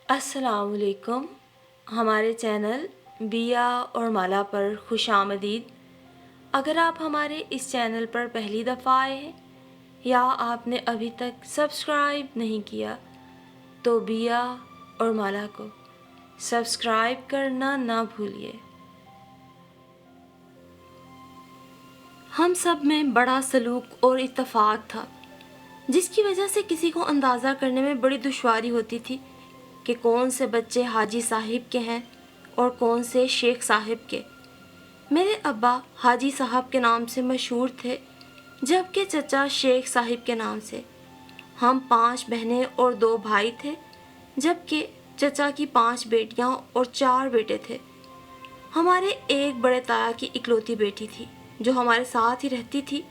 السلام علیکم. ہمارے چینل بیا اور مالا پر خوش آمدید. اگر آپ ہمارے اس چینل پر پہلی دفعہ آئے ہیں یا آپ نے ابھی تک سبسکرائب نہیں کیا تو بیا اور مالا کو سبسکرائب کرنا نہ بھولیے. ہم سب میں بڑا سلوک اور اتفاق تھا جس کی وجہ سے کسی کو اندازہ کرنے میں بڑی دشواری ہوتی تھی کہ کون سے بچے حاجی صاحب کے ہیں اور کون سے شیخ صاحب کے. میرے ابا حاجی صاحب کے نام سے مشہور تھے جبکہ چچا شیخ صاحب کے نام سے. ہم 5 بہنیں اور 2 بھائی تھے جبکہ چچا کی 5 بیٹیاں اور 4 بیٹے تھے. ہمارے ایک بڑے تایا کی اکلوتی بیٹی تھی جو ہمارے ساتھ ہی رہتی تھی.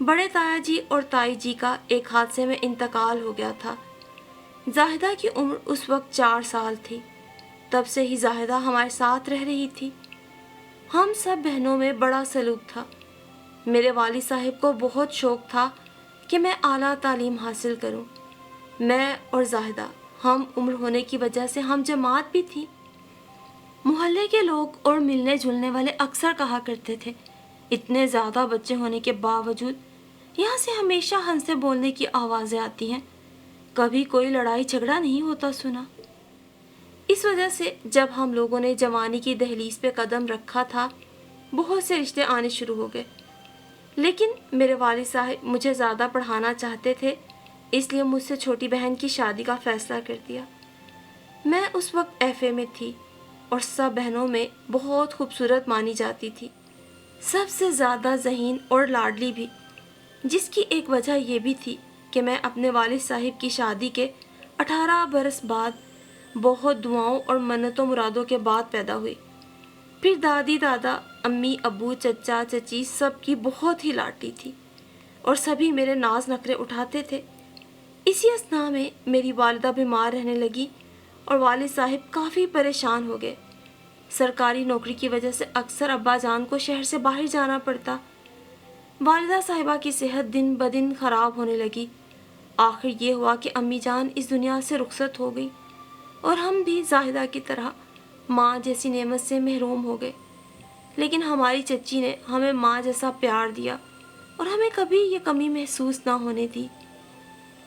بڑے تایا جی اور تائی جی کا ایک حادثے میں انتقال ہو گیا تھا. زاہدہ کی عمر اس وقت 4 سال تھی. تب سے ہی زاہدہ ہمارے ساتھ رہ رہی تھی. ہم سب بہنوں میں بڑا سلوک تھا. میرے والد صاحب کو بہت شوق تھا کہ میں اعلیٰ تعلیم حاصل کروں. میں اور زاہدہ ہم عمر ہونے کی وجہ سے ہم جماعت بھی تھی. محلے کے لوگ اور ملنے جلنے والے اکثر کہا کرتے تھے اتنے زیادہ بچے ہونے کے باوجود یہاں سے ہمیشہ ہنسے بولنے کی آوازیں آتی ہیں. کبھی کوئی لڑائی جھگڑا نہیں ہوتا سنا. اس وجہ سے جب ہم لوگوں نے جوانی کی دہلیز پہ قدم رکھا تھا بہت سے رشتے آنے شروع ہو گئے. لیکن میرے والد صاحب مجھے زیادہ پڑھانا چاہتے تھے اس لیے مجھ سے چھوٹی بہن کی شادی کا فیصلہ کر دیا. میں اس وقت ایف اے میں تھی اور سب بہنوں میں بہت خوبصورت مانی جاتی تھی. سب سے زیادہ ذہین اور لاڈلی بھی، جس کی ایک وجہ یہ بھی تھی کہ میں اپنے والد صاحب کی شادی کے 18 برس بعد بہت دعاؤں اور منتوں مرادوں کے بعد پیدا ہوئی. پھر دادی دادا امی ابو چچا چچی سب کی بہت ہی لاڈلی تھی اور سبھی میرے ناز نخرے اٹھاتے تھے. اسی اثناء میں میری والدہ بیمار رہنے لگی اور والد صاحب کافی پریشان ہو گئے. سرکاری نوکری کی وجہ سے اکثر ابا جان کو شہر سے باہر جانا پڑتا. والدہ صاحبہ کی صحت دن بدن خراب ہونے لگی. آخر یہ ہوا کہ امی جان اس دنیا سے رخصت ہو گئی اور ہم بھی زاہدہ کی طرح ماں جیسی نعمت سے محروم ہو گئے. لیکن ہماری چچی نے ہمیں ماں جیسا پیار دیا اور ہمیں کبھی یہ کمی محسوس نہ ہونے دی.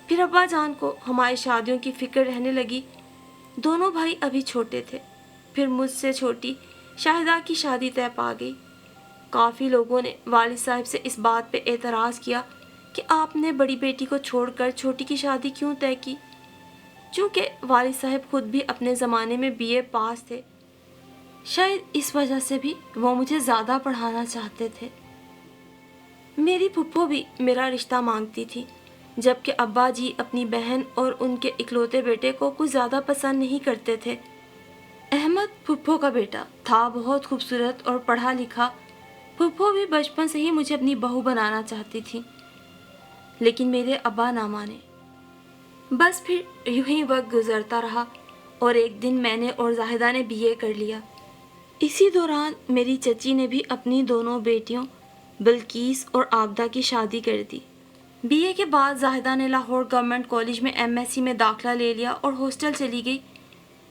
پھر ابا جان کو ہماری شادیوں کی فکر رہنے لگی. دونوں بھائی ابھی چھوٹے تھے. پھر مجھ سے چھوٹی شاہدہ کی شادی طے پا گئی. کافی لوگوں نے والد صاحب سے اس بات پہ اعتراض کیا کہ آپ نے بڑی بیٹی کو چھوڑ کر چھوٹی کی شادی کیوں طے کی. چونکہ والد صاحب خود بھی اپنے زمانے میں بی اے پاس تھے شاید اس وجہ سے بھی وہ مجھے زیادہ پڑھانا چاہتے تھے. میری پھپھو بھی میرا رشتہ مانگتی تھی جبکہ ابا جی اپنی بہن اور ان کے اکلوتے بیٹے کو کچھ زیادہ پسند نہیں کرتے تھے. احمد پھپھو کا بیٹا تھا بہت خوبصورت اور پڑھا لکھا. پھپھو بھی بچپن سے ہی مجھے اپنی بہو بنانا چاہتی تھی لیکن میرے ابا نہ مانے. بس پھر یوں ہی وقت گزرتا رہا اور ایک دن میں نے اور زاہدہ نے بی اے کر لیا. اسی دوران میری چچی نے بھی اپنی دونوں بیٹیوں بلقیس اور عابدہ کی شادی کر دی. بی اے کے بعد زاہدہ نے لاہور گورنمنٹ کالج میں ایم ایس سی میں داخلہ لے لیا اور ہاسٹل چلی گئی.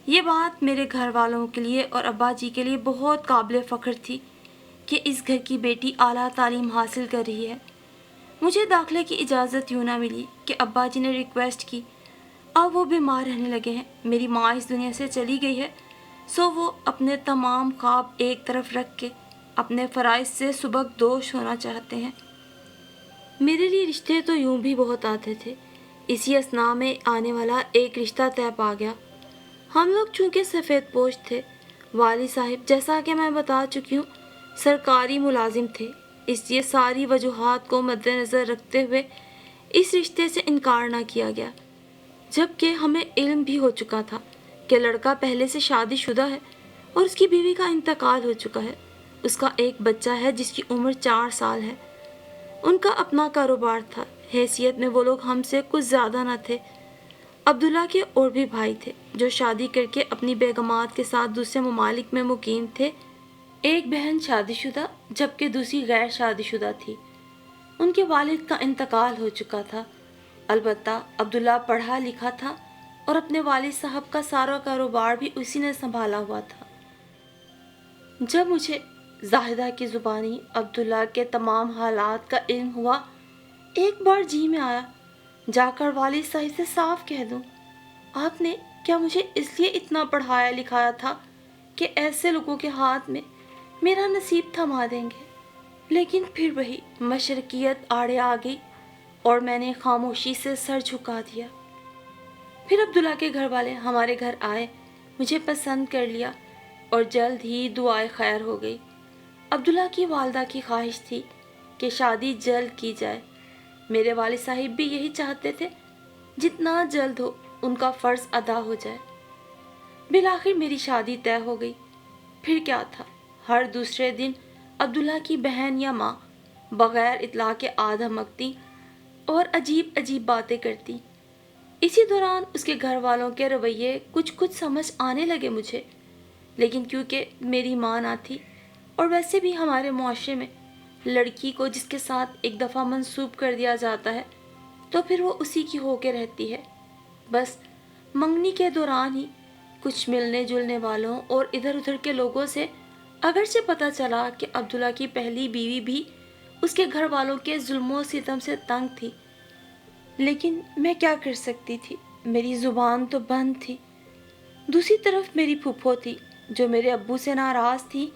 یہ بات میرے گھر والوں کے لیے اور ابا جی کے لیے بہت قابل فخر تھی کہ اس گھر کی بیٹی اعلیٰ تعلیم حاصل کر رہی ہے. مجھے داخلے کی اجازت یوں نہ ملی کہ ابا جی نے ریکویسٹ کی. اب وہ بیمار رہنے لگے ہیں. میری ماں اس دنیا سے چلی گئی ہے سو وہ اپنے تمام خواب ایک طرف رکھ کے اپنے فرائض سے سبکدوش ہونا چاہتے ہیں. میرے لیے رشتے تو یوں بھی بہت آتے تھے. اسی اثناء میں آنے والا ایک رشتہ طے پا گیا. ہم لوگ چونکہ سفید پوش تھے. والد صاحب جیسا کہ میں بتا چکی ہوں سرکاری ملازم تھے اس لیے ساری وجوہات کو مد نظر رکھتے ہوئے اس رشتے سے انکار نہ کیا گیا جبکہ ہمیں علم بھی ہو چکا تھا کہ لڑکا پہلے سے شادی شدہ ہے اور اس کی بیوی کا انتقال ہو چکا ہے. اس کا ایک بچہ ہے جس کی عمر 4 سال ہے. ان کا اپنا کاروبار تھا. حیثیت میں وہ لوگ ہم سے کچھ زیادہ نہ تھے. عبداللہ کے اور بھی بھائی تھے جو شادی کر کے اپنی بیگمات کے ساتھ دوسرے ممالک میں مقیم تھے. ایک بہن شادی شدہ جبکہ دوسری غیر شادی شدہ تھی. ان کے والد کا انتقال ہو چکا تھا. البتہ عبداللہ پڑھا لکھا تھا اور اپنے والد صاحب کا سارا کاروبار بھی اسی نے سنبھالا ہوا تھا۔ جب مجھے زاہدہ کی زبانی عبداللہ کے تمام حالات کا علم ہوا، ایک بار جی میں آیا جا کر والد صاحب سے صاف کہہ دوں، آپ نے کیا مجھے اس لیے اتنا پڑھایا لکھایا تھا کہ ایسے لوگوں کے ہاتھ میں میرا نصیب تھما دیں گے؟ لیکن پھر وہی مشرقیت آڑے آ گئی اور میں نے خاموشی سے سر جھکا دیا۔ پھر عبداللہ کے گھر والے ہمارے گھر آئے، مجھے پسند کر لیا اور جلد ہی دعائے خیر ہو گئی۔ عبداللہ کی والدہ کی خواہش تھی کہ شادی جلد کی جائے۔ میرے والد صاحب بھی یہی چاہتے تھے، جتنا جلد ہو ان کا فرض ادا ہو جائے۔ بالآخر میری شادی طے ہو گئی۔ پھر کیا تھا، ہر دوسرے دن عبداللہ کی بہن یا ماں بغیر اطلاع کے آ دھمکتی اور عجیب عجیب باتیں کرتی۔ اسی دوران اس کے گھر والوں کے رویے کچھ سمجھ آنے لگے مجھے، لیکن کیونکہ میری ماں نہ تھی اور ویسے بھی ہمارے معاشرے میں لڑکی کو جس کے ساتھ ایک دفعہ منسوب کر دیا جاتا ہے تو پھر وہ اسی کی ہو کے رہتی ہے۔ بس منگنی کے دوران ہی کچھ ملنے جلنے والوں اور ادھر ادھر کے لوگوں سے اگرچہ پتہ چلا کہ عبداللہ کی پہلی بیوی بھی اس کے گھر والوں کے ظلم و ستم سے تنگ تھی، لیکن میں کیا کر سکتی تھی، میری زبان تو بند تھی۔ دوسری طرف میری پھپھو تھی جو میرے ابو سے ناراض تھی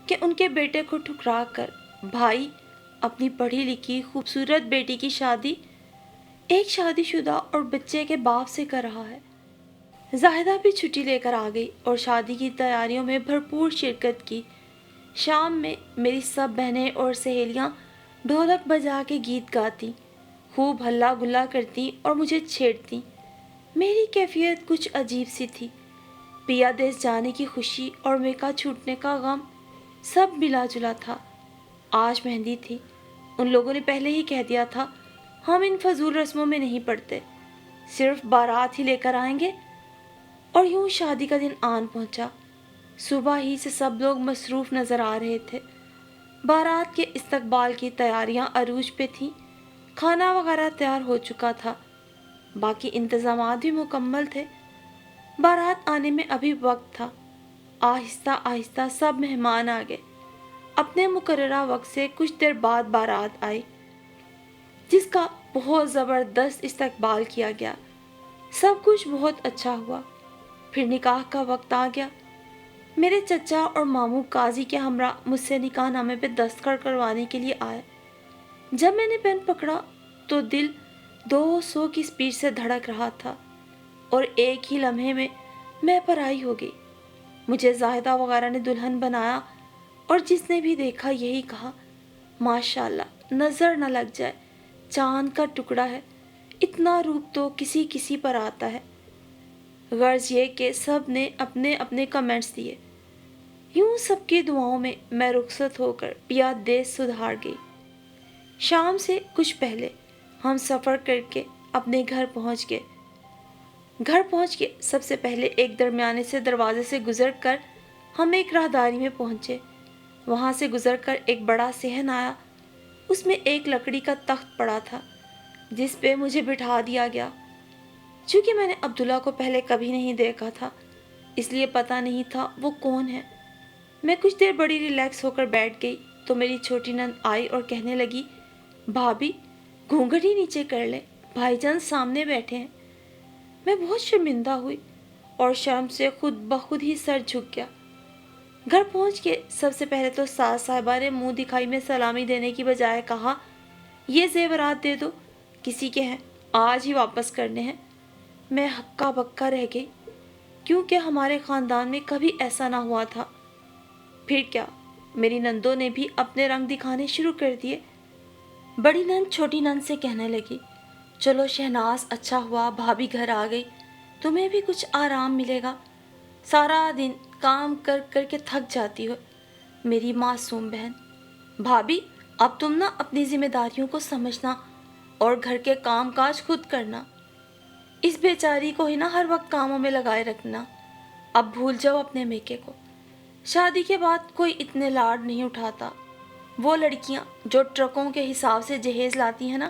کہ ان کے بیٹے کو ٹھکرا کر بھائی اپنی پڑھی لکھی خوبصورت بیٹی کی شادی ایک شادی شدہ اور بچے کے باپ سے کر رہا ہے۔ زاہدہ بھی چھٹی لے کر آ گئی اور شادی کی تیاریوں میں بھرپور شرکت کی۔ شام میں میری سب بہنیں اور سہیلیاں ڈھولک بجا کے گیت گاتی، خوب ہلا گلا کرتی اور مجھے چھیڑتی۔ میری کیفیت کچھ عجیب سی تھی، پیا دیس جانے کی خوشی اور میکا چھوٹنے کا غم سب ملا جلا تھا۔ آج مہندی تھی، ان لوگوں نے پہلے ہی کہہ دیا تھا ہم ان فضول رسموں میں نہیں پڑتے، صرف بارات ہی لے کر آئیں گے۔ اور یوں شادی کا دن آن پہنچا۔ صبح ہی سے سب لوگ مصروف نظر آ رہے تھے۔ بارات کے استقبال کی تیاریاں عروج پہ تھیں، کھانا وغیرہ تیار ہو چکا تھا، باقی انتظامات بھی مکمل تھے۔ بارات آنے میں ابھی وقت تھا۔ آہستہ آہستہ سب مہمان آ گئے۔ اپنے مقررہ وقت سے کچھ دیر بعد بارات آئی، جس کا بہت زبردست استقبال کیا گیا۔ سب کچھ بہت اچھا ہوا۔ پھر نکاح کا وقت آ گیا۔ میرے چچا اور ماموں قاضی کے ہمراہ مجھ سے نکاح نامے پہ دستخط کروانے کے لیے آئے۔ جب میں نے پین پکڑا تو دل 200 کی سپیڈ سے دھڑک رہا تھا اور ایک ہی لمحے میں پرائی ہو گئی۔ مجھے زاہدہ وغیرہ نے دلہن بنایا اور جس نے بھی دیکھا یہی کہا، ماشاءاللہ، نظر نہ لگ جائے، چاند کا ٹکڑا ہے، اتنا روپ تو کسی کسی پر آتا ہے۔ غرض یہ کہ سب نے اپنے اپنے کمنٹس دیے۔ یوں سب کی دعاؤں میں رخصت ہو کر پیا دیس سدھار گئی۔ شام سے کچھ پہلے ہم سفر کر کے اپنے گھر پہنچ گئے۔ گھر پہنچ کے سب سے پہلے ایک درمیانے سے دروازے سے گزر کر ہم ایک راہداری میں پہنچے۔ وہاں سے گزر کر ایک بڑا صحن آیا، اس میں ایک لکڑی کا تخت پڑا تھا جس پہ مجھے بٹھا دیا گیا۔ چونکہ میں نے عبداللہ کو پہلے کبھی نہیں دیکھا تھا، اس لیے پتہ نہیں تھا وہ کون ہے۔ میں کچھ دیر بڑی ریلیکس ہو کر بیٹھ گئی تو میری چھوٹی نند آئی اور کہنے لگی، بھابھی گھونگھٹ ہی نیچے کر لیں، بھائی جان سامنے بیٹھے ہیں۔ میں بہت شرمندہ ہوئی اور شرم سے خود بخود ہی سر جھک گیا۔ گھر پہنچ کے سب سے پہلے تو ساس صاحبہ نے منہ دکھائی میں سلامی دینے کی بجائے کہا، یہ زیورات دے دو، کسی کے ہیں، آج ہی واپس کرنے ہیں۔ میں ہکا بکا رہ گئی، کیونکہ ہمارے خاندان میں کبھی ایسا نہ ہوا تھا۔ پھر کیا، میری نندوں نے بھی اپنے رنگ دکھانے شروع کر دیے۔ بڑی نند چھوٹی نند سے کہنے لگی، چلو شہناز، اچھا ہوا بھابھی گھر آ گئی، تمہیں بھی کچھ آرام ملے گا، سارا دن کام کر کر کے تھک جاتی ہو۔ میری معصوم بہن، بھابھی اب تم نا اپنی ذمہ داریوں کو سمجھنا اور گھر کے کام کاج خود کرنا، اس بیچاری کو ہی نا ہر وقت کاموں میں لگائے رکھنا، اب بھول جاؤ اپنے میکے کو۔ شادی کے بعد کوئی اتنے لاڈ نہیں اٹھاتا۔ وہ لڑکیاں جو ٹرکوں کے حساب سے جہیز لاتی ہیں نا،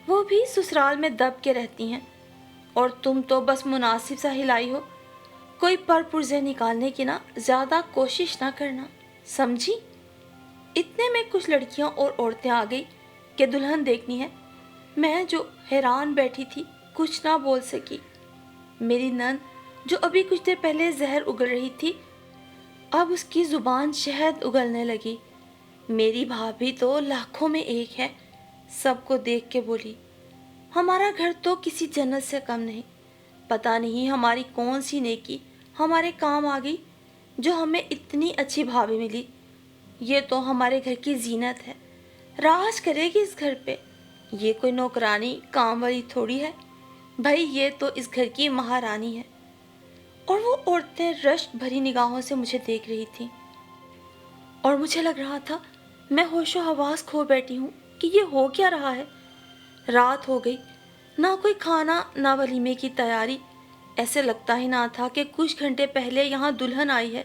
وہ بھی سسرال میں دب کے رہتی ہیں، اور تم تو بس مناسب سا ہلائی ہو، کوئی پر پرزے نکالنے کی نہ زیادہ کوشش نہ کرنا، سمجھی؟ اتنے میں کچھ لڑکیاں اور عورتیں آ گئی کہ دلہن دیکھنی ہے۔ میں جو حیران بیٹھی تھی کچھ نہ بول سکی۔ میری نند جو ابھی کچھ دیر پہلے زہر اگل رہی تھی، اب اس کی زبان شہد اگلنے لگی۔ میری بھابھی تو لاکھوں میں ایک ہے، سب کو دیکھ کے بولی، ہمارا گھر تو کسی جنت سے کم نہیں، پتہ نہیں ہماری کون سی نیکی ہمارے کام آ گئی جو ہمیں اتنی اچھی بھابھی ملی۔ یہ تو ہمارے گھر کی زینت ہے، راج کرے گی اس گھر پہ، یہ کوئی نوکرانی کام والی تھوڑی ہے، بھائی یہ تو اس گھر کی مہارانی ہے۔ اور وہ عورتیں رشک بھری نگاہوں سے مجھے دیکھ رہی تھیں، اور مجھے لگ رہا تھا میں ہوش و حواس کھو بیٹھی ہوں کہ یہ ہو کیا رہا ہے۔ رات ہو گئی، نہ کوئی کھانا نہ ولیمے کی تیاری، ایسے لگتا ہی نہ تھا کہ کچھ گھنٹے پہلے یہاں دلہن آئی ہے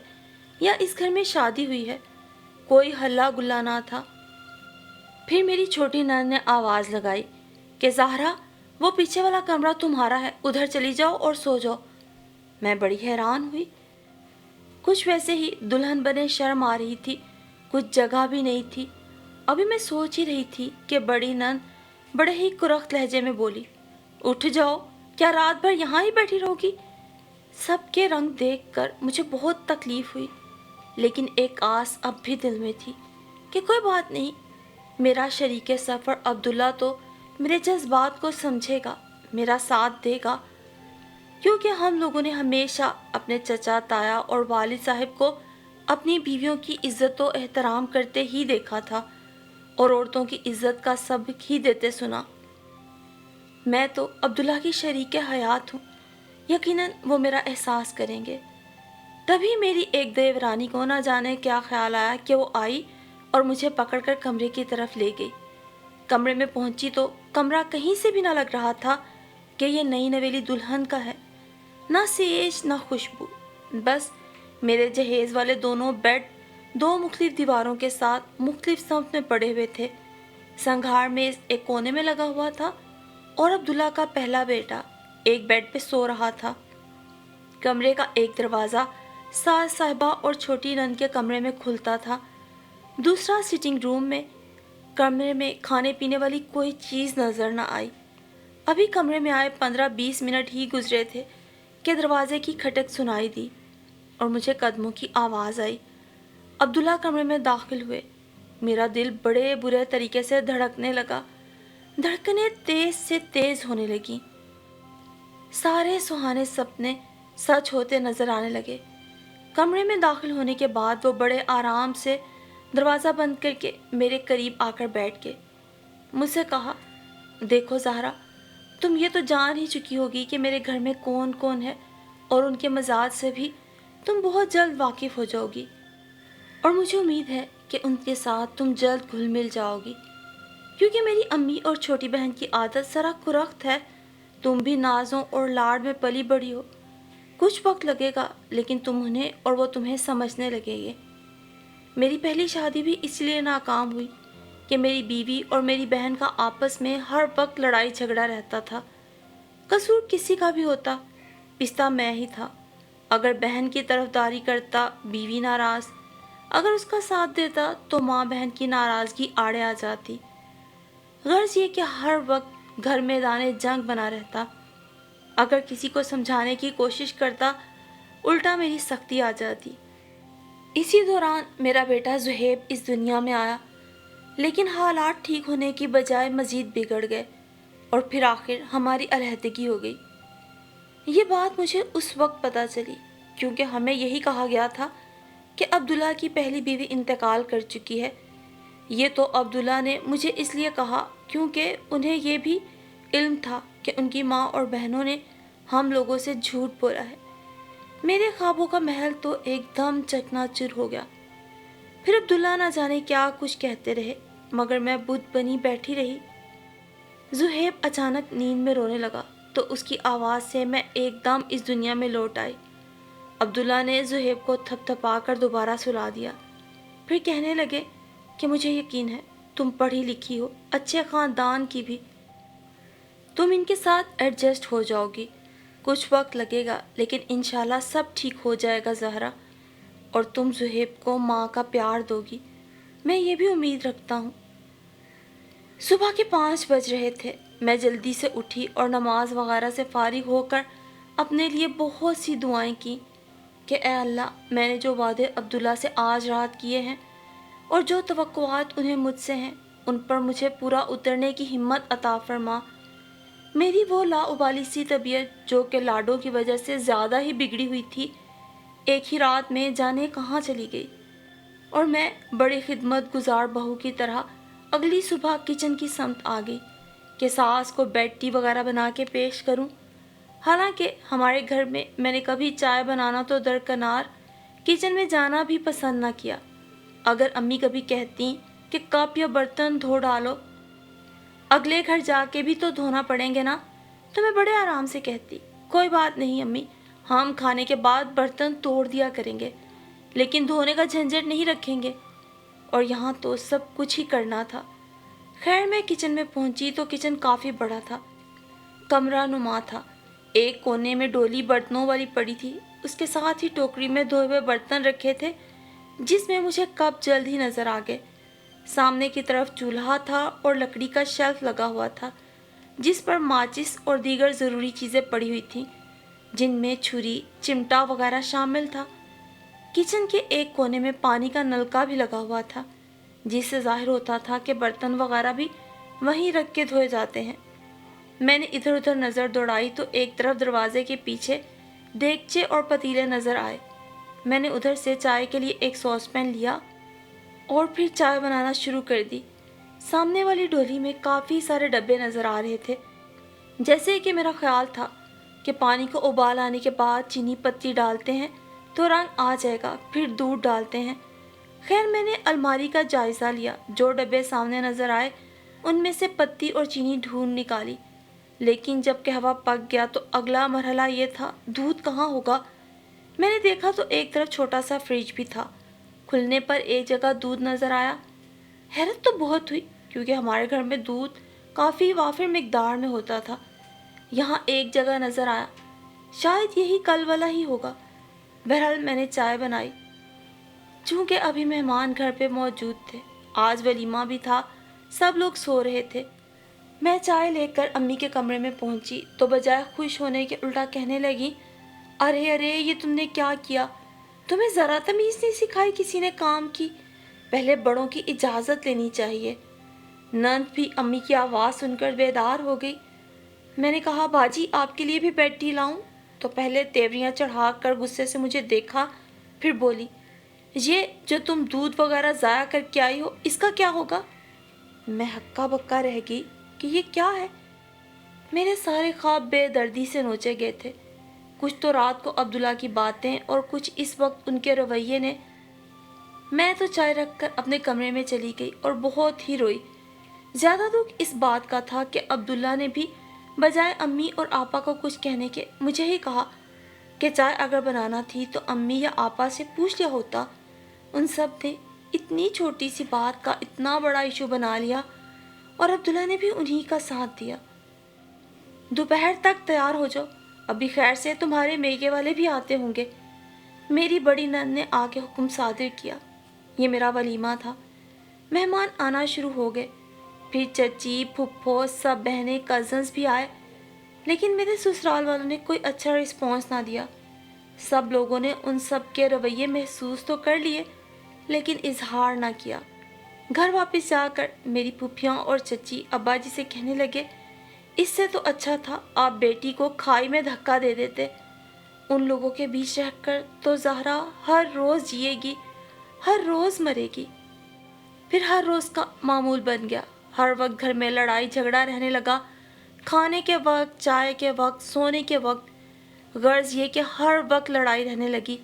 یا اس گھر میں شادی ہوئی ہے، کوئی ہلا گلا نہ تھا۔ پھر میری چھوٹی نند نے آواز لگائی کہ زہرا، وہ پیچھے والا کمرہ تمہارا ہے، ادھر چلی جاؤ اور سو جاؤ۔ میں بڑی حیران ہوئی، کچھ ویسے ہی دلہن بنے شرم آ رہی تھی، کچھ جگہ بھی نہیں تھی۔ ابھی میں سوچ ہی رہی تھی کہ بڑی نند بڑے ہی کرخت لہجے میں بولی، اٹھ جاؤ، کیا رات بھر یہاں ہی بیٹھی رہو گی؟ سب کے رنگ دیکھ کر مجھے بہت تکلیف ہوئی، لیکن ایک آس اب بھی دل میں تھی کہ کوئی بات نہیں، میرا شریک سفر عبداللہ تو میرے جذبات کو سمجھے گا، میرا ساتھ دے گا، کیونکہ ہم لوگوں نے ہمیشہ اپنے چچا تایا اور والد صاحب کو اپنی بیویوں کی عزت و احترام کرتے ہی دیکھا تھا اور عورتوں کی عزت کا سبق ہی دیتے سنا۔ میں تو عبداللہ کی شریک حیات ہوں، یقیناً وہ میرا احساس کریں گے۔ تبھی میری ایک دیورانی کو نہ جانے کیا خیال آیا کہ وہ آئی اور مجھے پکڑ کر کمرے کی طرف لے گئی۔ کمرے میں پہنچی تو کمرہ کہیں سے بھی نہ لگ رہا تھا کہ یہ نئی نویلی دلہن کا ہے، نہ سیج نہ خوشبو، بس میرے جہیز والے دونوں بیڈ دو مختلف دیواروں کے ساتھ مختلف سمت میں پڑے ہوئے تھے۔ سنگھار میز ایک کونے میں لگا ہوا تھا اور عبداللہ کا پہلا بیٹا ایک بیڈ پہ سو رہا تھا۔ کمرے کا ایک دروازہ ساس صاحبہ اور چھوٹی نند کے کمرے میں کھلتا تھا، دوسرا سٹنگ روم میں۔ کمرے میں کھانے پینے والی کوئی چیز نظر نہ آئی۔ ابھی کمرے میں آئے 15-20 منٹ ہی گزرے تھے کہ دروازے کی کھٹک سنائی دی اور مجھے قدموں کی آواز آئی۔ عبداللہ کمرے میں داخل ہوئے۔ میرا دل بڑے برے طریقے سے دھڑکنے لگا، دھڑکنیں تیز سے تیز ہونے لگیں، سارے سہانے سپنے سچ ہوتے نظر آنے لگے۔ کمرے میں داخل ہونے کے بعد وہ بڑے آرام سے دروازہ بند کر کے میرے قریب آ کر بیٹھ گئے۔ مجھ سے کہا، دیکھو زہرا، تم یہ تو جان ہی چکی ہوگی کہ میرے گھر میں کون کون ہے، اور ان کے مزاج سے بھی تم بہت جلد واقف ہو جاؤ گی، اور مجھے امید ہے کہ ان کے ساتھ تم جلد گھل مل جاؤ گی، کیونکہ میری امی اور چھوٹی بہن کی عادت ذرا کرخت ہے، تم بھی نازوں اور لاڑ میں پلی بڑھی ہو، کچھ وقت لگے گا لیکن تم انہیں اور وہ تمہیں سمجھنے لگیں گے۔ میری پہلی شادی بھی اس لیے ناکام ہوئی کہ میری بیوی اور میری بہن کا آپس میں ہر وقت لڑائی جھگڑا رہتا تھا۔ قصور کسی کا بھی ہوتا، پستا میں ہی تھا۔ اگر بہن کی طرفداری کرتا بیوی ناراض، اگر اس کا ساتھ دیتا تو ماں بہن کی ناراضگی آڑے آ جاتی۔ غرض یہ کہ ہر وقت گھر میدان جنگ بنا رہتا۔ اگر کسی کو سمجھانے کی کوشش کرتا، الٹا میری سختی آ جاتی۔ اسی دوران میرا بیٹا زہیب اس دنیا میں آیا، لیکن حالات ٹھیک ہونے کی بجائے مزید بگڑ گئے اور پھر آخر ہماری علیحدگی ہو گئی۔ یہ بات مجھے اس وقت پتہ چلی کیونکہ ہمیں یہی کہا گیا تھا کہ عبداللہ کی پہلی بیوی انتقال کر چکی ہے۔ یہ تو عبداللہ نے مجھے اس لیے کہا کیونکہ انہیں یہ بھی علم تھا کہ ان کی ماں اور بہنوں نے ہم لوگوں سے جھوٹ بولا ہے۔ میرے خوابوں کا محل تو ایک دم چکنا چور ہو گیا۔ پھر عبداللہ نہ جانے کیا کچھ کہتے رہے، مگر میں بت بنی بیٹھی رہی۔ زہیب اچانک نیند میں رونے لگا تو اس کی آواز سے میں ایک دم اس دنیا میں لوٹ آئی۔ عبداللہ نے زہیب کو تھپ تھپا کر دوبارہ سلا دیا، پھر کہنے لگے کہ مجھے یقین ہے تم پڑھی لکھی ہو، اچھے خاندان کی بھی، تم ان کے ساتھ ایڈجسٹ ہو جاؤ گی، کچھ وقت لگے گا لیکن انشاءاللہ سب ٹھیک ہو جائے گا زہرا، اور تم زہیب کو ماں کا پیار دو گی، میں یہ بھی امید رکھتا ہوں۔ صبح کے 5 بج رہے تھے۔ میں جلدی سے اٹھی اور نماز وغیرہ سے فارغ ہو کر اپنے لیے بہت سی دعائیں کی کہ اے اللہ، میں نے جو وعدے عبداللہ سے آج رات کیے ہیں اور جو توقعات انہیں مجھ سے ہیں، ان پر مجھے پورا اترنے کی ہمت عطا فرما۔ میری وہ لا ابالی سی طبیعت جو کہ لاڈوں کی وجہ سے زیادہ ہی بگڑی ہوئی تھی، ایک ہی رات میں جانے کہاں چلی گئی، اور میں بڑی خدمت گزار بہو کی طرح اگلی صبح کچن کی سمت آ گئی کہ ساس کو بیڈ ٹی وغیرہ بنا کے پیش کروں۔ حالانکہ ہمارے گھر میں میں نے کبھی چائے بنانا تو درکنار کچن میں جانا بھی پسند نہ کیا۔ اگر امی کبھی کہتی کہ کپ یا برتن دھو ڈالو، اگلے گھر جا کے بھی تو دھونا پڑیں گے نا، تو میں بڑے آرام سے کہتی کوئی بات نہیں امی، ہم کھانے کے بعد برتن توڑ دیا کریں گے، لیکن دھونے کا جھنجھٹ نہیں رکھیں گے۔ اور یہاں تو سب کچھ ہی کرنا تھا۔ خیر میں کچن میں پہنچی تو کچن کافی بڑا تھا، کمرہ نما تھا۔ ایک کونے میں ڈولی برتنوں والی پڑی تھی، اس کے ساتھ ہی ٹوکری میں دھوئے ہوئے برتن رکھے تھے جس میں مجھے کپ جلد ہی نظر آ گئے۔ سامنے کی طرف چولہا تھا اور لکڑی کا شیلف لگا ہوا تھا جس پر ماچس اور دیگر ضروری چیزیں پڑی ہوئی تھیں، جن میں چھری، چمٹا وغیرہ شامل تھا۔ کچن کے ایک کونے میں پانی کا نلکا بھی لگا ہوا تھا جس سے ظاہر ہوتا تھا کہ برتن وغیرہ بھی وہیں رکھ کے دھوئے جاتے ہیں۔ میں نے ادھر ادھر نظر دوڑائی تو ایک طرف دروازے کے پیچھے دیگچے اور پتیلے نظر آئے۔ میں نے ادھر سے چائے کے لیے ایک ساس پین لیا اور پھر چائے بنانا شروع کر دی۔ سامنے والی ڈولی میں کافی سارے ڈبے نظر آ رہے تھے، جیسے کہ میرا خیال تھا کہ پانی کو ابال آنے کے بعد چینی پتی ڈالتے ہیں تو رنگ آ جائے گا، پھر دودھ ڈالتے ہیں۔ خیر میں نے الماری کا جائزہ لیا، جو ڈبے سامنے نظر آئے ان میں سے پتی اور چینی ڈھونڈ نکالی، لیکن جب قہوہ پک گیا تو اگلا مرحلہ یہ تھا دودھ کہاں ہوگا۔ میں نے دیکھا تو ایک طرف چھوٹا سا فریج بھی تھا، کھلنے پر ایک جگہ دودھ نظر آیا۔ حیرت تو بہت ہوئی کیونکہ ہمارے گھر میں دودھ کافی وافر مقدار میں ہوتا تھا، یہاں ایک جگہ نظر آیا، شاید یہی کل والا ہی ہوگا۔ بہرحال میں نے چائے بنائی، چونکہ ابھی مہمان گھر پہ موجود تھے، آج ولیمہ بھی تھا، سب لوگ سو رہے تھے۔ میں چائے لے کر امی کے کمرے میں پہنچی تو بجائے خوش ہونے کے الٹا کہنے لگی، ارے ارے یہ تم نے کیا کیا، تمہیں ذرا تمیز نہیں سکھائی کسی نے کام کی، پہلے بڑوں کی اجازت لینی چاہیے۔ نند بھی امی کی آواز سن کر بیدار ہو گئی۔ میں نے کہا باجی آپ کے لیے بھی بیڈ ٹی لاؤں؟ تو پہلے تیوریاں چڑھا کر غصے سے مجھے دیکھا، پھر بولی، یہ جو تم دودھ وغیرہ ضائع کر کے آئی ہو اس کا کیا ہوگا؟ میں ہکا بکا رہ گئی کہ یہ کیا ہے۔ میرے سارے خواب بے دردی سے نوچے گئے تھے، کچھ تو رات کو عبداللہ کی باتیں اور کچھ اس وقت ان کے رویے نے۔ میں تو چائے رکھ کر اپنے کمرے میں چلی گئی اور بہت ہی روئی۔ زیادہ دکھ اس بات کا تھا کہ عبداللہ نے بھی بجائے امی اور آپا کو کچھ کہنے کے مجھے ہی کہا کہ چائے اگر بنانا تھی تو امی یا آپا سے پوچھ لیا ہوتا۔ ان سب نے اتنی چھوٹی سی بات کا اتنا بڑا ایشو بنا لیا اور عبداللہ نے بھی انہی کا ساتھ دیا۔ دوپہر تک تیار ہو جاؤ، ابھی خیر سے تمہارے میکے والے بھی آتے ہوں گے، میری بڑی نند نے آ کے حکم صادر کیا۔ یہ میرا ولیمہ تھا، مہمان آنا شروع ہو گئے، پھر چچی، پھپھو، سب بہنیں، کزنز بھی آئے، لیکن میرے سسرال والوں نے کوئی اچھا رسپانس نہ دیا۔ سب لوگوں نے ان سب کے رویے محسوس تو کر لیے لیکن اظہار نہ کیا۔ گھر واپس جا کر میری پھوپھیاں اور چچی ابا جی سے کہنے لگے، اس سے تو اچھا تھا آپ بیٹی کو کھائی میں دھکا دے دیتے، ان لوگوں کے بیچ رہ کر تو زہرا ہر روز جیے گی، ہر روز مرے گی۔ پھر ہر روز کا معمول بن گیا، ہر وقت گھر میں لڑائی جھگڑا رہنے لگا، کھانے کے وقت، چائے کے وقت، سونے کے وقت، غرض یہ کہ ہر وقت لڑائی رہنے لگی۔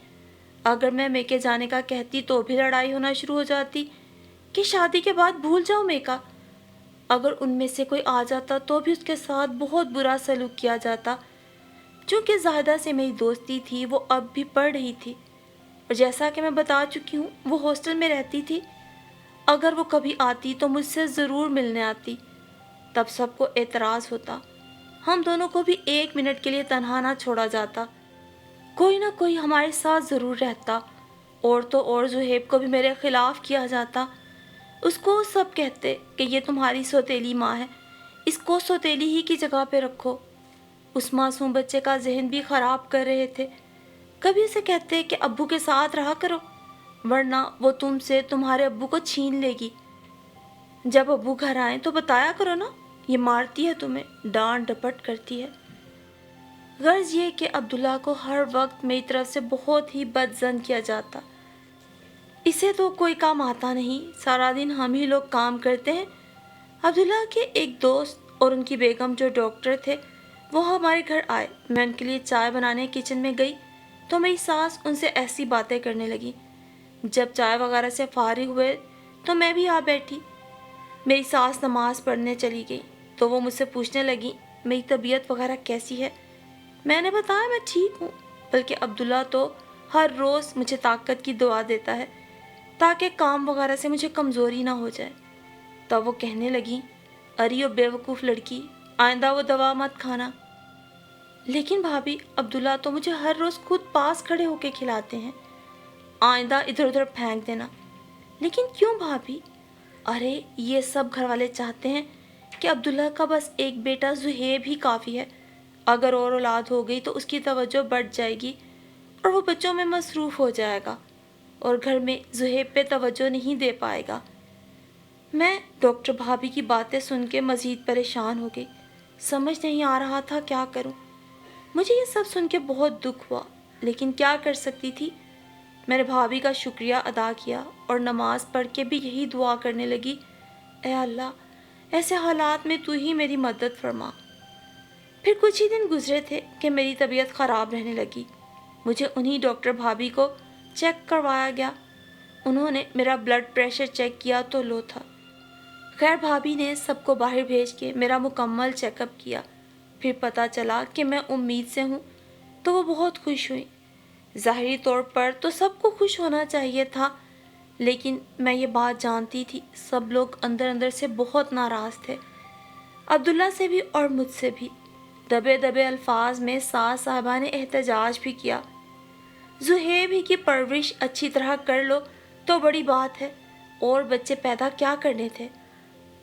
اگر میں میکے جانے کا کہتی تو بھی لڑائی ہونا شروع ہو جاتی کہ شادی کے بعد بھول جاؤ میکا۔ اگر ان میں سے کوئی آ جاتا تو بھی اس کے ساتھ بہت برا سلوک کیا جاتا۔ چونکہ زاہدہ سے میری دوستی تھی، وہ اب بھی پڑھ رہی تھی اور جیسا کہ میں بتا چکی ہوں وہ ہاسٹل میں رہتی تھی، اگر وہ کبھی آتی تو مجھ سے ضرور ملنے آتی۔ تب سب کو اعتراض ہوتا، ہم دونوں کو بھی 1 منٹ کے لیے تنہا نہ چھوڑا جاتا، کوئی نہ کوئی ہمارے ساتھ ضرور رہتا، اور تو اور زہیب کو بھی میرے خلاف کیا جاتا۔ اس کو سب کہتے کہ یہ تمہاری سوتیلی ماں ہے، اس کو سوتیلی ہی کی جگہ پہ رکھو۔ اس معصوم بچے کا ذہن بھی خراب کر رہے تھے۔ کبھی اسے کہتے کہ ابو کے ساتھ رہا کرو، ورنہ وہ تم سے تمہارے ابو کو چھین لے گی۔ جب ابو گھر آئیں تو بتایا کرو نا، یہ مارتی ہے تمہیں، ڈانٹ ڈپٹ کرتی ہے۔ غرض یہ کہ عبداللہ کو ہر وقت میری طرف سے بہت ہی بد ظن کیا جاتا۔ اسے تو کوئی کام آتا نہیں، سارا دن ہم ہی لوگ کام کرتے ہیں۔ عبداللہ کے ایک دوست اور ان کی بیگم جو ڈاکٹر تھے، وہ ہمارے گھر آئے۔ میں ان کے لیے چائے بنانے کچن میں گئی تو میری ساس ان سے ایسی باتیں کرنے لگی۔ جب چائے وغیرہ سے فارغ ہوئے تو میں بھی آ بیٹھی۔ میری ساس نماز پڑھنے چلی گئی تو وہ مجھ سے پوچھنے لگی میری طبیعت وغیرہ کیسی ہے۔ میں نے بتایا میں ٹھیک ہوں، بلکہ عبداللہ تو ہر روز مجھے طاقت کی دعا دیتا ہے تاکہ کام وغیرہ سے مجھے کمزوری نہ ہو جائے۔ تب وہ کہنے لگی، ارے بے وقوف لڑکی، آئندہ وہ دوا مت کھانا۔ لیکن بھابھی، عبداللہ تو مجھے ہر روز خود پاس کھڑے ہو کے کھلاتے ہیں، آئندہ ادھر ادھر پھینک دینا۔ لیکن کیوں بھابھی؟ ارے یہ سب گھر والے چاہتے ہیں کہ عبداللہ کا بس ایک بیٹا زہیب ہی کافی ہے، اگر اور اولاد ہو گئی تو اس کی توجہ بڑھ جائے گی اور وہ بچوں میں مصروف ہو جائے گا اور گھر میں زہیب پہ توجہ نہیں دے پائے گا۔ میں ڈاکٹر بھابھی کی باتیں سن کے مزید پریشان ہو گئی، سمجھ نہیں آ رہا تھا کیا کروں۔ مجھے یہ سب سن کے بہت دکھ ہوا، لیکن کیا کر سکتی تھی۔ میں نے بھابھی کا شکریہ ادا کیا اور نماز پڑھ کے بھی یہی دعا کرنے لگی، اے اللہ، ایسے حالات میں تو ہی میری مدد فرما۔ پھر کچھ ہی دن گزرے تھے کہ میری طبیعت خراب رہنے لگی۔ مجھے انہی ڈاکٹر بھابھی کو چیک کروایا گیا۔ انہوں نے میرا بلڈ پریشر چیک کیا تو لو تھا۔ خیر بھابھی نے سب کو باہر بھیج کے میرا مکمل چیک اپ کیا۔ پھر پتہ چلا کہ میں امید سے ہوں تو وہ بہت خوش ہوئی۔ ظاہری طور پر تو سب کو خوش ہونا چاہیے تھا، لیکن میں یہ بات جانتی تھی سب لوگ اندر اندر سے بہت ناراض تھے، عبداللہ سے بھی اور مجھ سے بھی۔ دبے دبے الفاظ میں ساس صاحبہ نے احتجاج بھی کیا، زہیب ہی کی پرورش اچھی طرح کر لو تو بڑی بات ہے، اور بچے پیدا کیا کرنے تھے۔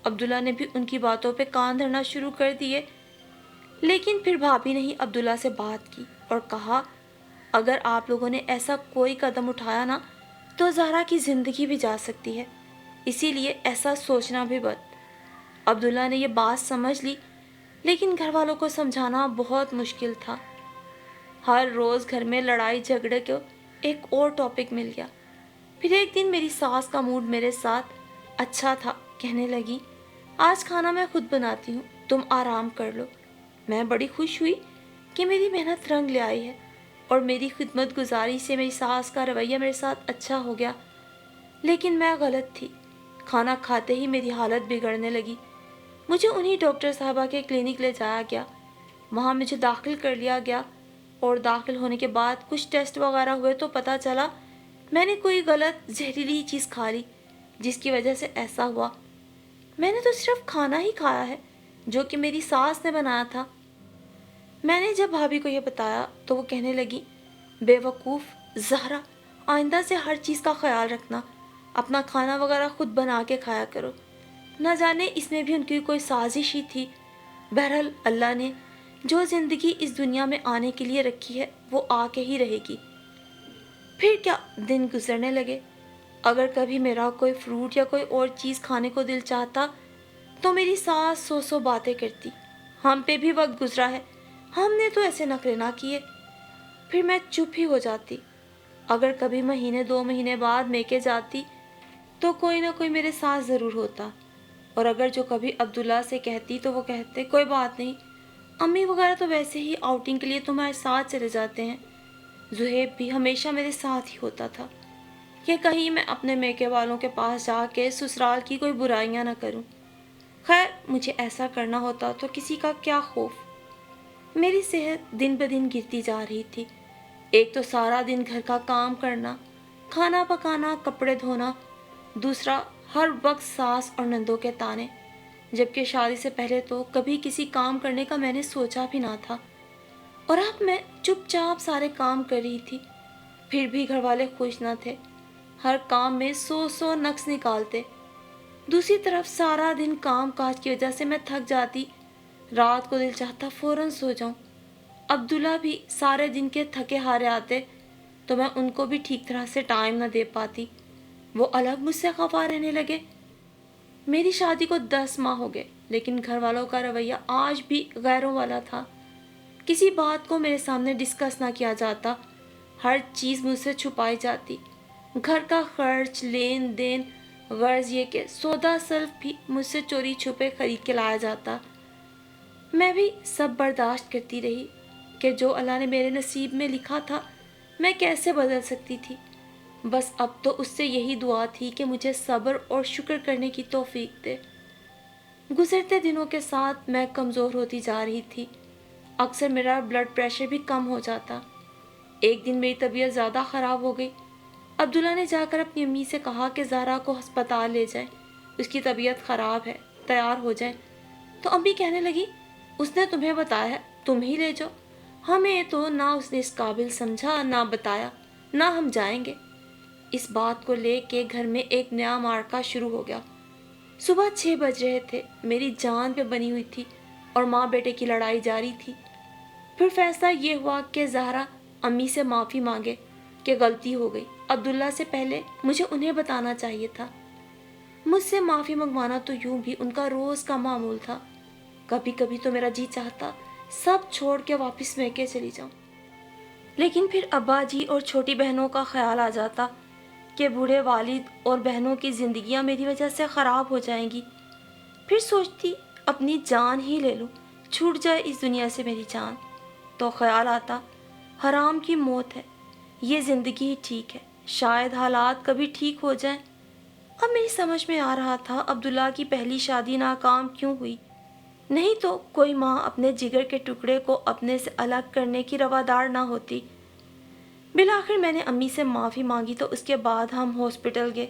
عبداللہ نے بھی ان کی باتوں پہ کان دھرنا شروع کر دیے۔ لیکن پھر بھابھی نے ہی عبداللہ سے بات کی اور کہا، اگر آپ لوگوں نے ایسا کوئی قدم اٹھایا نا تو زہرا کی زندگی بھی جا سکتی ہے، اسی لیے ایسا سوچنا بھی بد۔ عبداللہ نے یہ بات سمجھ لی، لیکن گھر والوں کو سمجھانا بہت مشکل تھا۔ ہر روز گھر میں لڑائی جھگڑے کو ایک اور ٹاپک مل گیا۔ پھر ایک دن میری ساس کا موڈ میرے ساتھ اچھا تھا، کہنے لگی، آج کھانا میں خود بناتی ہوں، تم آرام کر لو۔ میں بڑی خوش ہوئی کہ میری محنت رنگ لے آئی ہے، اور میری خدمت گزاری سے میری ساس کا رویہ میرے ساتھ اچھا ہو گیا۔ لیکن میں غلط تھی، کھانا کھاتے ہی میری حالت بگڑنے لگی۔ مجھے انہی ڈاکٹر صاحبہ کے کلینک لے جایا گیا، وہاں مجھے داخل کر لیا گیا، اور داخل ہونے کے بعد کچھ ٹیسٹ وغیرہ ہوئے تو پتہ چلا میں نے کوئی غلط زہریلی چیز کھا لی، جس کی وجہ سے ایسا ہوا۔ میں نے تو صرف کھانا ہی کھایا ہے جو کہ میری ساس نے بنایا تھا۔ میں نے جب بھابھی کو یہ بتایا تو وہ کہنے لگی، بے وقوف زہرا، آئندہ سے ہر چیز کا خیال رکھنا، اپنا کھانا وغیرہ خود بنا کے کھایا کرو۔ نہ جانے اس میں بھی ان کی کوئی سازش ہی تھی۔ بہرحال اللہ نے جو زندگی اس دنیا میں آنے کے لیے رکھی ہے وہ آ کے ہی رہے گی۔ پھر کیا دن گزرنے لگے۔ اگر کبھی میرا کوئی فروٹ یا کوئی اور چیز کھانے کو دل چاہتا تو میری ساس سو باتیں کرتی، ہم پہ بھی وقت گزرا ہے، ہم نے تو ایسے نخرے نہ کیے۔ پھر میں چپ ہی ہو جاتی۔ اگر کبھی مہینے 2 مہینے بعد میکے جاتی تو کوئی نہ کوئی میرے ساتھ ضرور ہوتا، اور اگر جو کبھی عبداللہ سے کہتی تو وہ کہتے، کوئی بات نہیں، امی وغیرہ تو ویسے ہی آؤٹنگ کے لیے تمہارے ساتھ چلے جاتے ہیں۔ زہیب بھی ہمیشہ میرے ساتھ ہی ہوتا تھا کہ کہیں میں اپنے میکے والوں کے پاس جا کے سسرال کی کوئی برائیاں نہ کروں۔ خیر مجھے ایسا کرنا ہوتا تو کسی کا کیا خوف۔ میری صحت دن بدن گرتی جا رہی تھی۔ ایک تو سارا دن گھر کا کام کرنا، کھانا پکانا، کپڑے دھونا، دوسرا ہر وقت ساس اور نندوں کے تانے، جبکہ شادی سے پہلے تو کبھی کسی کام کرنے کا میں نے سوچا بھی نہ تھا، اور اب میں چپ چاپ سارے کام کر رہی تھی۔ پھر بھی گھر والے خوش نہ تھے، ہر کام میں 100 نقص نکالتے۔ دوسری طرف سارا دن کام کاج کی وجہ سے میں تھک جاتی، رات کو دل چاہتا فوراً سو جاؤں۔ عبداللہ بھی سارے دن کے تھکے ہارے آتے تو میں ان کو بھی ٹھیک طرح سے ٹائم نہ دے پاتی، وہ الگ مجھ سے خفا رہنے لگے۔ میری شادی کو 10 ماہ ہو گئے، لیکن گھر والوں کا رویہ آج بھی غیروں والا تھا۔ کسی بات کو میرے سامنے ڈسکس نہ کیا جاتا، ہر چیز مجھ سے چھپائی جاتی۔ گھر کا خرچ، لین دین، غرض یہ کہ سودا سلف بھی مجھ سے چوری چھپے خرید کے لایا جاتا۔ میں بھی سب برداشت کرتی رہی کہ جو اللہ نے میرے نصیب میں لکھا تھا میں کیسے بدل سکتی تھی۔ بس اب تو اس سے یہی دعا تھی کہ مجھے صبر اور شکر کرنے کی توفیق دے۔ گزرتے دنوں کے ساتھ میں کمزور ہوتی جا رہی تھی، اکثر میرا بلڈ پریشر بھی کم ہو جاتا۔ ایک دن میری طبیعت زیادہ خراب ہو گئی۔ عبداللہ نے جا کر اپنی امی سے کہا کہ زہرا کو ہسپتال لے جائیں، اس کی طبیعت خراب ہے، تیار ہو جائیں۔ تو امی کہنے لگی، اس نے تمہیں بتایا ہے، تم ہی لے جاؤ، ہمیں تو نہ اس نے اس قابل سمجھا، نہ بتایا، نہ ہم جائیں گے۔ اس بات کو لے کے گھر میں ایک نیا معرکہ شروع ہو گیا۔ صبح 6 بج رہے تھے، میری جان پہ بنی ہوئی تھی اور ماں بیٹے کی لڑائی جاری تھی۔ پھر فیصلہ یہ ہوا کہ زہرا امی سے معافی مانگے کہ غلطی ہو گئی، عبداللہ سے پہلے مجھے انہیں بتانا چاہیے تھا۔ مجھ سے معافی منگوانا تو یوں بھی ان کا روز کا معمول تھا۔ کبھی کبھی تو میرا جی چاہتا سب چھوڑ کے واپس میکے چلی جاؤں، لیکن پھر ابا جی اور چھوٹی بہنوں کا خیال آ جاتا کہ بوڑھے والد اور بہنوں کی زندگیاں میری وجہ سے خراب ہو جائیں گی۔ پھر سوچتی اپنی جان ہی لے لوں، چھوٹ جائے اس دنیا سے میری جان۔ تو خیال آتا حرام کی موت ہے، یہ زندگی ہی ٹھیک ہے، شاید حالات کبھی ٹھیک ہو جائیں۔ اب میری سمجھ میں آ رہا تھا عبداللہ کی پہلی شادی ناکام کیوں ہوئی، نہیں تو کوئی ماں اپنے جگر کے ٹکڑے کو اپنے سے الگ کرنے کی روادار نہ ہوتی۔ بالآخر میں نے امی سے معافی مانگی تو اس کے بعد ہم ہاسپٹل گئے۔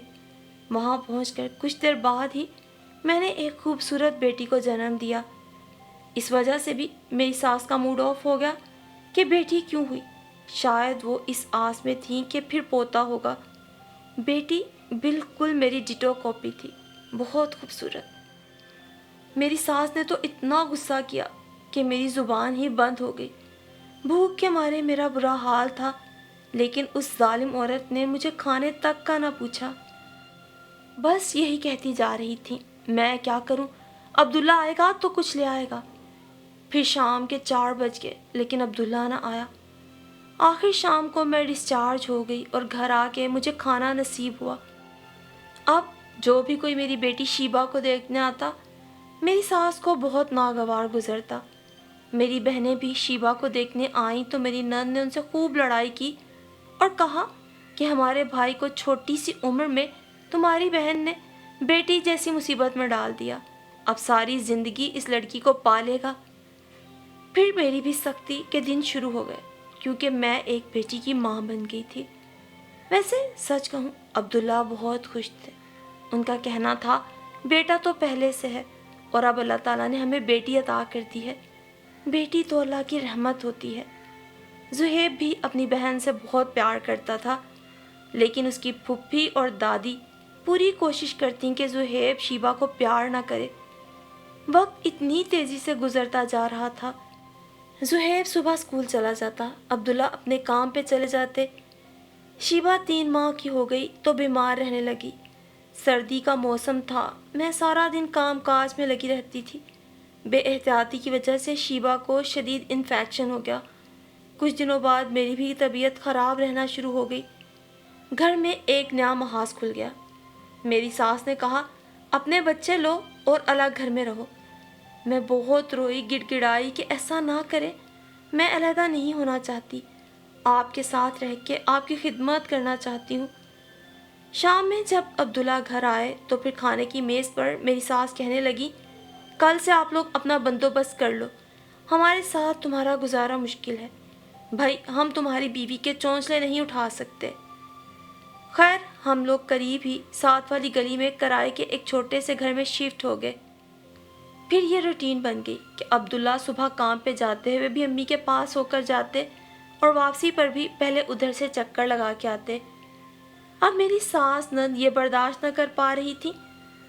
وہاں پہنچ کر کچھ دیر بعد ہی میں نے ایک خوبصورت بیٹی کو جنم دیا۔ اس وجہ سے بھی میری ساس کا موڈ آف ہو گیا کہ بیٹی کیوں ہوئی، شاید وہ اس آس میں تھیں کہ پھر پوتا ہوگا۔ بیٹی بالکل میری ڈٹو کاپی تھی، بہت خوبصورت۔ میری ساس نے تو اتنا غصہ کیا کہ میری زبان ہی بند ہو گئی۔ بھوک کے مارے میرا برا حال تھا، لیکن اس ظالم عورت نے مجھے کھانے تک کا نہ پوچھا، بس یہی کہتی جا رہی تھی، میں کیا کروں، عبداللہ آئے گا تو کچھ لے آئے گا۔ پھر شام کے 4 بج گئے لیکن عبداللہ نہ آیا۔ آخر شام کو میں ڈسچارج ہو گئی اور گھر آ کے مجھے کھانا نصیب ہوا۔ اب جو بھی کوئی میری بیٹی شیبہ کو دیکھنے آتا میری ساس کو بہت ناگوار گزرتا۔ میری بہنیں بھی شیبہ کو دیکھنے آئیں تو میری نند نے ان سے خوب لڑائی کی اور کہا کہ ہمارے بھائی کو چھوٹی سی عمر میں تمہاری بہن نے بیٹی جیسی مصیبت میں ڈال دیا، اب ساری زندگی اس لڑکی کو پالے گا۔ پھر میری بھی سختی کے دن شروع ہو گئے کیونکہ میں ایک بیٹی کی ماں بن گئی تھی۔ ویسے سچ کہوں عبداللہ بہت خوش تھے، ان کا کہنا تھا بیٹا تو پہلے سے ہے اور اب اللہ تعالیٰ نے ہمیں بیٹی عطا کر دی ہے، بیٹی تو اللہ کی رحمت ہوتی ہے۔ زہیب بھی اپنی بہن سے بہت پیار کرتا تھا، لیکن اس کی پھپھی اور دادی پوری کوشش کرتی کہ زہیب شیبہ کو پیار نہ کرے۔ وقت اتنی تیزی سے گزرتا جا رہا تھا، زہیب صبح اسکول چلا جاتا، عبداللہ اپنے کام پہ چلے جاتے۔ شیبہ 3 ماہ کی ہو گئی تو بیمار رہنے لگی۔ سردی کا موسم تھا، میں سارا دن کام کاج میں لگی رہتی تھی۔ بے احتیاطی کی وجہ سے شیبہ کو شدید انفیکشن ہو گیا۔ کچھ دنوں بعد میری بھی طبیعت خراب رہنا شروع ہو گئی۔ گھر میں ایک نیا محاذ کھل گیا۔ میری ساس نے کہا اپنے بچے لو اور الگ گھر میں رہو۔ میں بہت روئی، گڑ گڑائی کہ ایسا نہ کرے، میں علیحدہ نہیں ہونا چاہتی، آپ کے ساتھ رہ کے آپ کی خدمت کرنا چاہتی ہوں۔ شام میں جب عبداللہ گھر آئے تو پھر کھانے کی میز پر میری ساس کہنے لگی کل سے آپ لوگ اپنا بندوبست کر لو، ہمارے ساتھ تمہارا گزارا مشکل ہے، بھائی ہم تمہاری بیوی کے چونچلے نہیں اٹھا سکتے۔ خیر ہم لوگ قریب ہی ساتھ والی گلی میں کرائے کے ایک چھوٹے سے گھر میں شفٹ ہو گئے۔ پھر یہ روٹین بن گئی کہ عبداللہ صبح کام پہ جاتے ہوئے بھی امی کے پاس ہو کر جاتے اور واپسی پر بھی پہلے ادھر سے چکر لگا کے آتے۔ اب میری ساس نند یہ برداشت نہ کر پا رہی تھی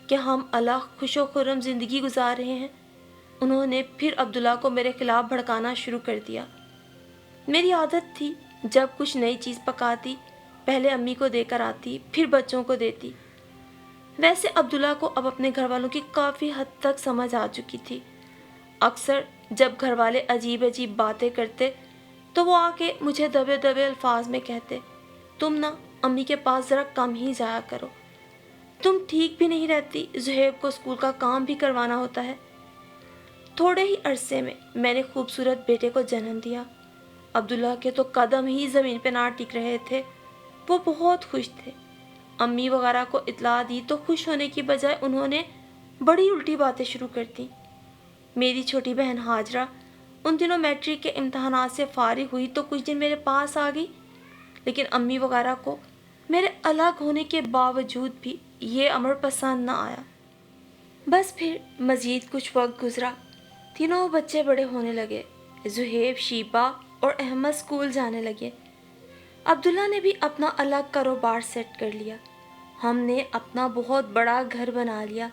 کہ ہم الگ خوش و خرم زندگی گزار رہے ہیں۔ انہوں نے پھر عبداللہ کو میرے خلاف بھڑکانا شروع کر دیا۔ میری عادت تھی جب کچھ نئی چیز پکاتی پہلے امی کو دے کر آتی، پھر بچوں کو دیتی۔ ویسے عبداللہ کو اب اپنے گھر والوں کی کافی حد تک سمجھ آ چکی تھی۔ اکثر جب گھر والے عجیب عجیب باتیں کرتے تو وہ آ کے مجھے دبے دبے الفاظ میں کہتے، تم نا امی کے پاس ذرا کم ہی جایا کرو، تم ٹھیک بھی نہیں رہتی، زہیب کو اسکول کا کام بھی کروانا ہوتا ہے۔ تھوڑے ہی عرصے میں میں نے خوبصورت بیٹے کو جنم دیا۔ عبداللہ کے تو قدم ہی زمین پہ نہ ٹک رہے تھے۔ وہ بہت خوش تھے۔ امی وغیرہ کو اطلاع دی تو خوش ہونے کی بجائے انہوں نے بڑی الٹی باتیں شروع کر دیں۔ میری چھوٹی بہن ہاجرہ ان دنوں میٹرک کے امتحانات سے فارغ ہوئی تو کچھ دن میرے پاس آ گئی، لیکن امی وغیرہ کو میرے الگ ہونے کے باوجود بھی یہ امر پسند نہ آیا۔ بس پھر مزید کچھ وقت گزرا، تینوں بچے بڑے ہونے لگے۔ زہیب، شیبہ اور احمد اسکول جانے لگے۔ عبداللہ نے بھی اپنا الگ کاروبار سیٹ کر لیا۔ ہم نے اپنا بہت بڑا گھر بنا لیا۔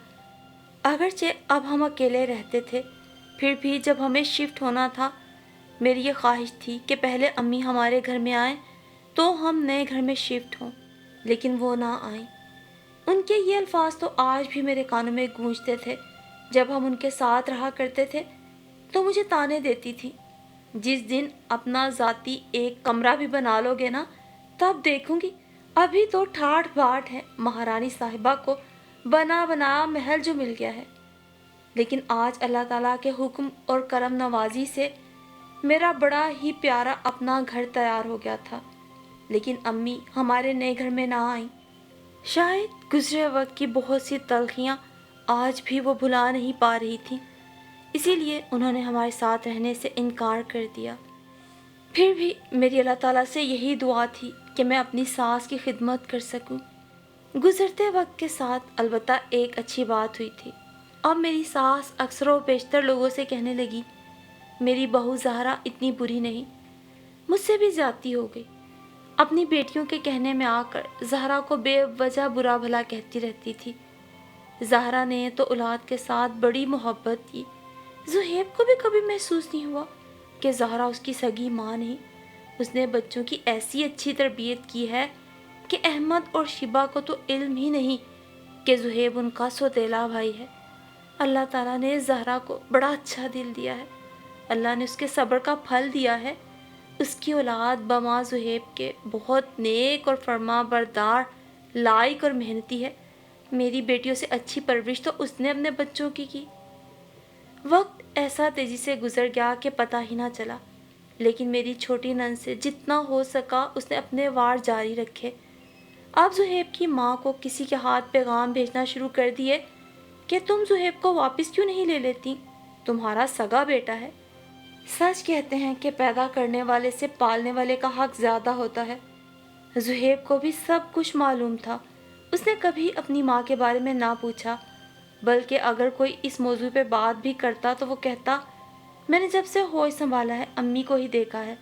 اگرچہ اب ہم اکیلے رہتے تھے، پھر بھی جب ہمیں شفٹ ہونا تھا میری یہ خواہش تھی کہ پہلے امی ہمارے گھر میں آئیں تو ہم نئے گھر میں شفٹ ہوں، لیکن وہ نہ آئیں۔ ان کے یہ الفاظ تو آج بھی میرے کانوں میں گونجتے تھے۔ جب ہم ان کے ساتھ رہا کرتے تھے تو مجھے طعنے دیتی تھی، جس دن اپنا ذاتی ایک کمرہ بھی بنا لو گے نا تب دیکھوں گی، ابھی تو ٹھاٹھ باٹھ ہے، مہارانی صاحبہ کو بنا بنا محل جو مل گیا ہے۔ لیکن آج اللہ تعالیٰ کے حکم اور کرم نوازی سے میرا بڑا ہی پیارا اپنا گھر تیار ہو گیا تھا، لیکن امی ہمارے نئے گھر میں نہ آئیں۔ شاید گزرے وقت کی بہت سی تلخیاں آج بھی وہ بھلا نہیں پا رہی تھیں، اسی لیے انہوں نے ہمارے ساتھ رہنے سے انکار کر دیا۔ پھر بھی میری اللہ تعالیٰ سے یہی دعا تھی کہ میں اپنی ساس کی خدمت کر سکوں۔ گزرتے وقت کے ساتھ البتہ ایک اچھی بات ہوئی تھی۔ اب میری ساس اکثر و بیشتر لوگوں سے کہنے لگی، میری بہو زہرا اتنی بری نہیں، مجھ سے بھی زیادتی ہو گئی۔ اپنی بیٹیوں کے کہنے میں آ کر زہرا کو بے وجہ برا بھلا کہتی رہتی تھی۔ زہرا نے تو اولاد کے ساتھ بڑی محبت کی۔ زہیب کو بھی کبھی محسوس نہیں ہوا کہ زہرا اس کی سگی ماں نہیں۔ اس نے بچوں کی ایسی اچھی تربیت کی ہے کہ احمد اور شیبہ کو تو علم ہی نہیں کہ زہیب ان کا سوتیلا بھائی ہے۔ اللہ تعالیٰ نے زہرا کو بڑا اچھا دل دیا ہے۔ اللہ نے اس کے صبر کا پھل دیا ہے۔ اس کی اولاد بما زہیب کے بہت نیک اور فرما بردار، لائق اور محنتی ہے۔ میری بیٹیوں سے اچھی پرورش تو اس نے اپنے بچوں کی۔ وقت ایسا تیزی سے گزر گیا کہ پتہ ہی نہ چلا، لیکن میری چھوٹی نند سے جتنا ہو سکا اس نے اپنے وار جاری رکھے۔ اب زہیب کی ماں کو کسی کے ہاتھ پیغام بھیجنا شروع کر دیے کہ تم زہیب کو واپس کیوں نہیں لے لیتی، تمہارا سگا بیٹا ہے۔ سچ کہتے ہیں کہ پیدا کرنے والے سے پالنے والے کا حق زیادہ ہوتا ہے۔ زہیب کو بھی سب کچھ معلوم تھا۔ اس نے کبھی اپنی ماں کے بارے میں نہ پوچھا، بلکہ اگر کوئی اس موضوع پہ بات بھی کرتا تو وہ کہتا، میں نے جب سے ہوش سنبھالا ہے امی کو ہی دیکھا ہے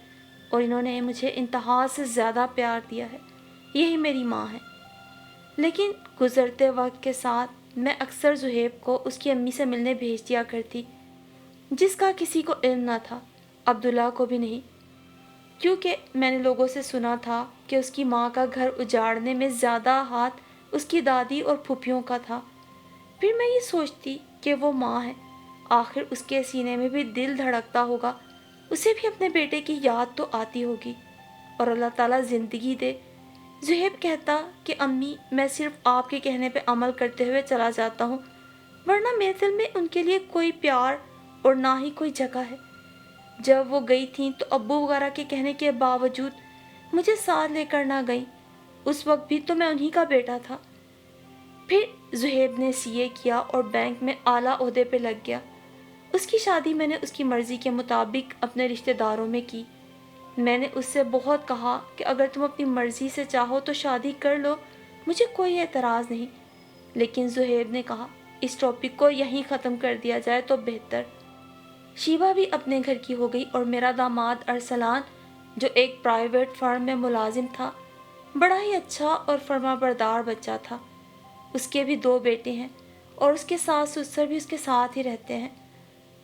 اور انہوں نے مجھے انتہا سے زیادہ پیار دیا ہے، یہی میری ماں ہے۔ لیکن گزرتے وقت کے ساتھ میں اکثر زہیب کو اس کی امی سے ملنے بھیج دیا کرتی، جس کا کسی کو علم نہ تھا، عبداللہ کو بھی نہیں، کیونکہ میں نے لوگوں سے سنا تھا کہ اس کی ماں کا گھر اجاڑنے میں زیادہ ہاتھ اس کی دادی اور پھوپھیوں کا تھا۔ پھر میں یہ سوچتی کہ وہ ماں ہے، آخر اس کے سینے میں بھی دل دھڑکتا ہوگا، اسے بھی اپنے بیٹے کی یاد تو آتی ہوگی، اور اللہ تعالیٰ زندگی دے۔ زہیب کہتا کہ امی میں صرف آپ کے کہنے پہ عمل کرتے ہوئے چلا جاتا ہوں، ورنہ میرے دل میں ان کے لیے کوئی پیار اور نہ ہی کوئی جگہ ہے۔ جب وہ گئی تھیں تو ابو وغیرہ کے کہنے کے باوجود مجھے ساتھ لے کر نہ گئیں، اس وقت بھی تو میں انہی کا بیٹا تھا۔ پھر زہیب نے سی اے کیا اور بینک میں اعلیٰ عہدے پہ لگ گیا۔ اس کی شادی میں نے اس کی مرضی کے مطابق اپنے رشتہ داروں میں کی۔ میں نے اس سے بہت کہا کہ اگر تم اپنی مرضی سے چاہو تو شادی کر لو، مجھے کوئی اعتراض نہیں، لیکن زہیب نے کہا اس ٹاپک کو یہیں ختم کر دیا جائے تو بہتر۔ شیبہ بھی اپنے گھر کی ہو گئی اور میرا داماد ارسلان جو ایک پرائیویٹ فرم میں ملازم تھا بڑا ہی اچھا اور فرما بردار بچہ تھا۔ اس کے بھی 2 بیٹے ہیں اور اس کے ساس سسر بھی اس کے ساتھ ہی رہتے ہیں۔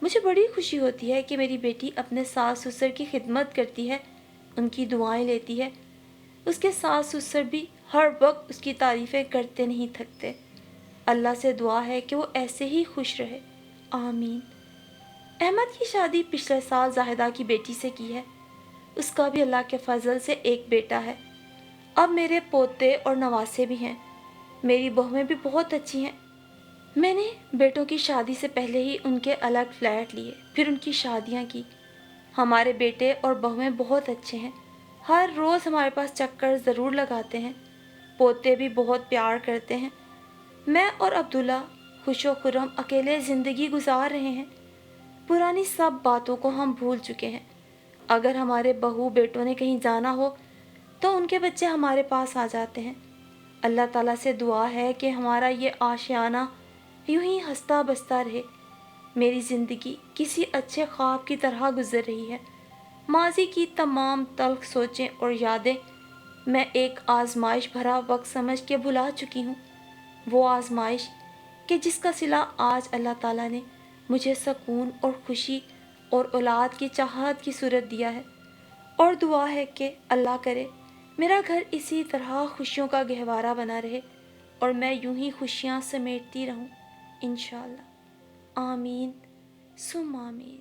مجھے بڑی خوشی ہوتی ہے کہ میری بیٹی اپنے ساس سسر کی خدمت کرتی ہے، ان کی دعائیں لیتی ہے۔ اس کے ساس سسر بھی ہر وقت اس کی تعریفیں کرتے نہیں تھکتے۔ اللہ سے دعا ہے کہ وہ ایسے ہی خوش رہے، آمین۔ احمد کی شادی پچھلے سال زاہدہ کی بیٹی سے کی ہے۔ اس کا بھی اللہ کے فضل سے ایک بیٹا ہے۔ اب میرے پوتے اور نواسے بھی ہیں۔ میری بہویں بھی بہت اچھی ہیں۔ میں نے بیٹوں کی شادی سے پہلے ہی ان کے الگ فلیٹ لیے، پھر ان کی شادیاں کی۔ ہمارے بیٹے اور بہویں بہت اچھے ہیں، ہر روز ہمارے پاس چکر ضرور لگاتے ہیں۔ پوتے بھی بہت پیار کرتے ہیں۔ میں اور عبداللہ خوش و خرم اکیلے زندگی گزار رہے ہیں۔ پرانی سب باتوں کو ہم بھول چکے ہیں۔ اگر ہمارے بہو بیٹوں نے کہیں جانا ہو تو ان کے بچے ہمارے پاس آ جاتے ہیں۔ اللہ تعالیٰ سے دعا ہے کہ ہمارا یہ آشیانہ یوں ہی ہنستا بستا رہے۔ میری زندگی کسی اچھے خواب کی طرح گزر رہی ہے۔ ماضی کی تمام تلخ سوچیں اور یادیں میں ایک آزمائش بھرا وقت سمجھ کے بھلا چکی ہوں۔ وہ آزمائش کہ جس کا صلہ آج اللہ تعالیٰ نے مجھے سکون اور خوشی اور اولاد کی چاہت کی صورت دیا ہے، اور دعا ہے کہ اللہ کرے میرا گھر اسی طرح خوشیوں کا گہوارہ بنا رہے اور میں یوں ہی خوشیاں سمیٹتی رہوں، انشاءاللہ، آمین ثم آمین۔